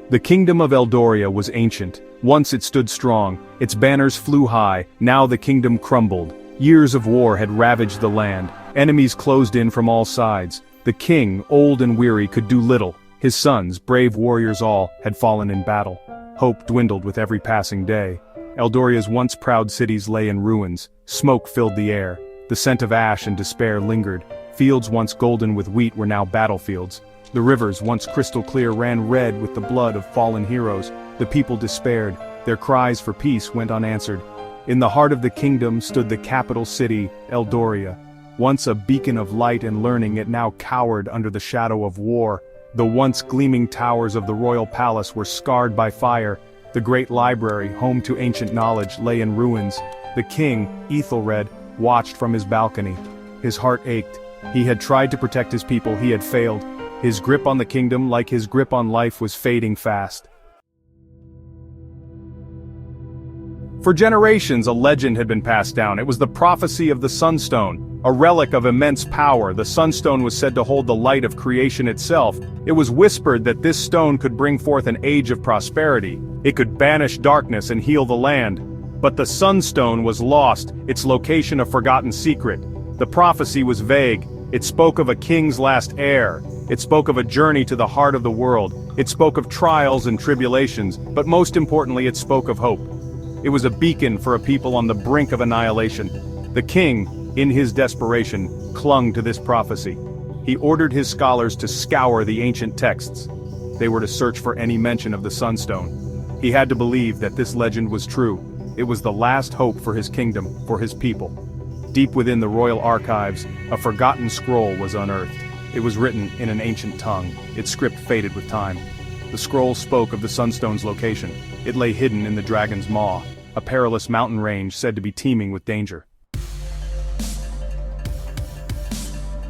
The kingdom of Eldoria was ancient. Once it stood strong, its banners flew high, now the kingdom crumbled. Years of war had ravaged the land, enemies closed in from all sides. The king, old and weary, could do little. His sons, brave warriors all, had fallen in battle. Hope dwindled with every passing day. Eldoria's once proud cities lay in ruins. Smoke filled the air. The scent of ash and despair lingered. Fields once golden with wheat were now battlefields. The rivers, once crystal clear, ran red with the blood of fallen heroes. The people despaired. Their cries for peace went unanswered. In the heart of the kingdom stood the capital city, Eldoria. Once a beacon of light and learning, it now cowered under the shadow of war. The once gleaming towers of the royal palace were scarred by fire. The great library, home to ancient knowledge, lay in ruins. The king, Ethelred, watched from his balcony. His heart ached. He had tried to protect his people, he had failed. His grip on the kingdom, like his grip on life, was fading fast. For generations, a legend had been passed down. It was the prophecy of the Sunstone, a relic of immense power. The Sunstone was said to hold the light of creation itself. It was whispered that this stone could bring forth an age of prosperity. It could banish darkness and heal the land. But the Sunstone was lost, its location a forgotten secret. The prophecy was vague. It spoke of a king's last heir. It spoke of a journey to the heart of the world. It spoke of trials and tribulations, but most importantly, it spoke of hope. It was a beacon for a people on the brink of annihilation. The king, in his desperation, clung to this prophecy. He ordered his scholars to scour the ancient texts. They were to search for any mention of the Sunstone. He had to believe that this legend was true. It was the last hope for his kingdom, for his people. Deep within the royal archives, a forgotten scroll was unearthed. It was written in an ancient tongue. Its script faded with time. The scroll spoke of the Sunstone's location. It lay hidden in the Dragon's Maw, a perilous mountain range said to be teeming with danger.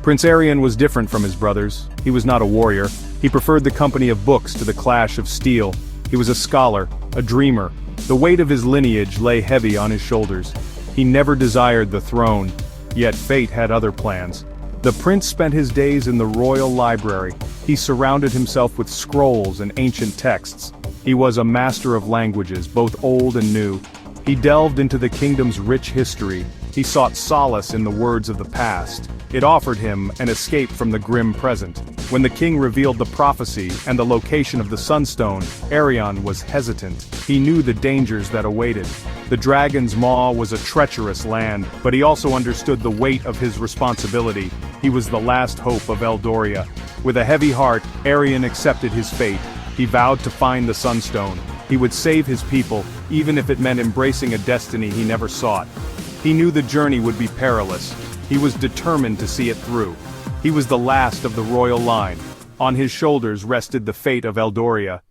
Prince Arion was different from his brothers. He was not a warrior. He preferred the company of books to the clash of steel. He was a scholar, a dreamer. The weight of his lineage lay heavy on his shoulders. He never desired the throne, yet fate had other plans. The prince spent his days in the royal library. He surrounded himself with scrolls and ancient texts. He was a master of languages, both old and new. He delved into the kingdom's rich history. He sought solace in the words of the past. It offered him an escape from the grim present. When the king revealed the prophecy and the location of the Sunstone, Arion was hesitant. He knew the dangers that awaited. The Dragon's Maw was a treacherous land, but he also understood the weight of his responsibility. He was the last hope of Eldoria. With a heavy heart, Arion accepted his fate. He vowed to find the Sunstone. He would save his people, even if it meant embracing a destiny he never sought. He knew the journey would be perilous. He was determined to see it through. He was the last of the royal line. On his shoulders rested the fate of Eldoria.